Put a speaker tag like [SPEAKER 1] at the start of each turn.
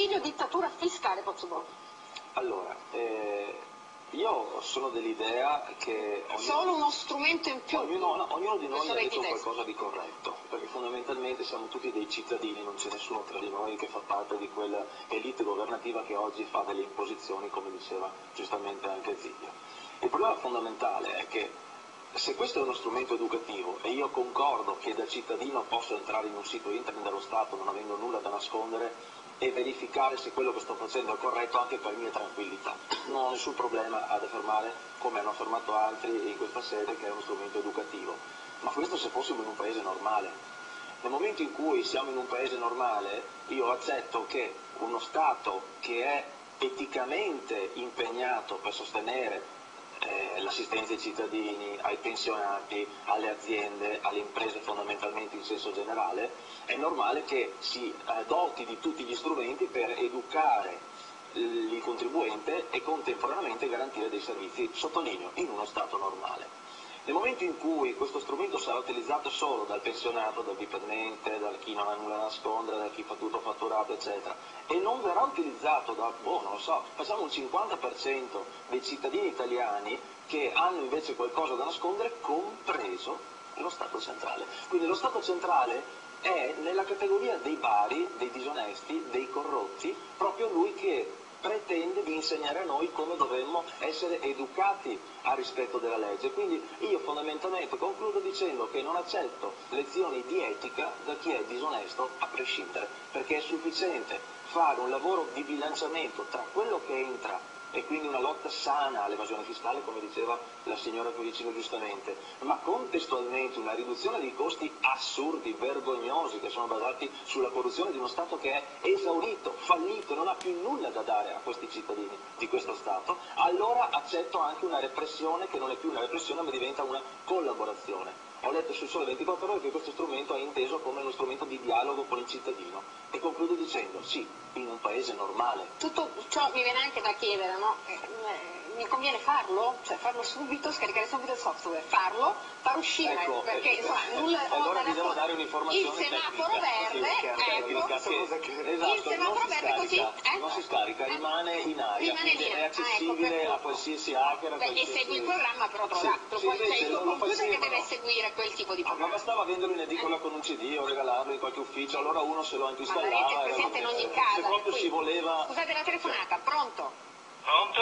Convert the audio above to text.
[SPEAKER 1] Consiglio dittatura fiscale, Pozzobon.
[SPEAKER 2] Allora, io sono dell'idea che
[SPEAKER 1] solo uno strumento in più.
[SPEAKER 2] Ognuno di noi ha detto qualcosa di corretto, perché fondamentalmente siamo tutti dei cittadini, non c'è nessuno tra di noi che fa parte di quella elite governativa che oggi fa delle imposizioni, come diceva giustamente anche Zilio. Il problema fondamentale è che se questo è uno strumento educativo, e io concordo che da cittadino posso entrare in un sito internet dello Stato non avendo nulla da nascondere e verificare se quello che sto facendo è corretto anche per mia tranquillità, non ho nessun problema ad affermare, come hanno affermato altri in questa sede, che è uno strumento educativo, ma questo se fossimo in un paese normale. Nel momento in cui siamo in un paese normale, io accetto che uno Stato che è eticamente impegnato per sostenere l'assistenza ai cittadini, ai pensionati, alle aziende, alle imprese fondamentalmente in senso generale, è normale che si doti di tutti gli strumenti per educare il contribuente e contemporaneamente garantire dei servizi, sottolineo, in uno Stato normale. Nel momento in cui questo strumento sarà utilizzato solo dal pensionato, dal dipendente, da chi non ha nulla da nascondere, da chi fa tutto fatturato, eccetera, e non verrà utilizzato da, non lo so, facciamo un 50% dei cittadini italiani che hanno invece qualcosa da nascondere, compreso lo Stato centrale. Quindi lo Stato centrale è nella categoria dei bari, dei disonesti, dei corrotti, proprio lui che pretende di insegnare a noi come dovremmo essere educati al rispetto della legge. Quindi io fondamentalmente concludo dicendo che non accetto lezioni di etica da chi è disonesto a prescindere, perché è sufficiente fare un lavoro di bilanciamento tra quello che entra e quindi una lotta sana all'evasione fiscale, come diceva la signora qui vicino giustamente, ma contestualmente una riduzione dei costi assurdi, vergognosi, che sono basati sulla corruzione di uno Stato che è esaurito, fallito, non ha più nulla da dare a questi cittadini di questo Stato, allora accetto anche una repressione che non è più una repressione ma diventa una collaborazione. Ho letto sul Sole 24 Ore che questo strumento è inteso come uno strumento di dialogo con il cittadino e concludo dicendo sì, in un paese normale.
[SPEAKER 1] Tutto ciò mi viene anche da chiedere, no? Mi conviene farlo? Cioè farlo subito, scaricare subito il software, farlo, far uscire,
[SPEAKER 2] ecco,
[SPEAKER 1] perché insomma nulla
[SPEAKER 2] allora vi devo dare un'informazione
[SPEAKER 1] il semaforo verde, il semaforo verde così
[SPEAKER 2] non si scarica, rimane in aria, è accessibile a qualsiasi hacker,
[SPEAKER 1] e segui il programma, però c'è il tuo computer che deve seguire quel tipo di programma.
[SPEAKER 2] Ma bastava venderlo in edicola con un CD o regalarlo in qualche ufficio, allora uno se lo anche installava.
[SPEAKER 1] Ma l'avete presente in ogni casa.
[SPEAKER 2] Se proprio si voleva...
[SPEAKER 1] Scusate la telefonata, pronto?
[SPEAKER 3] Pronto?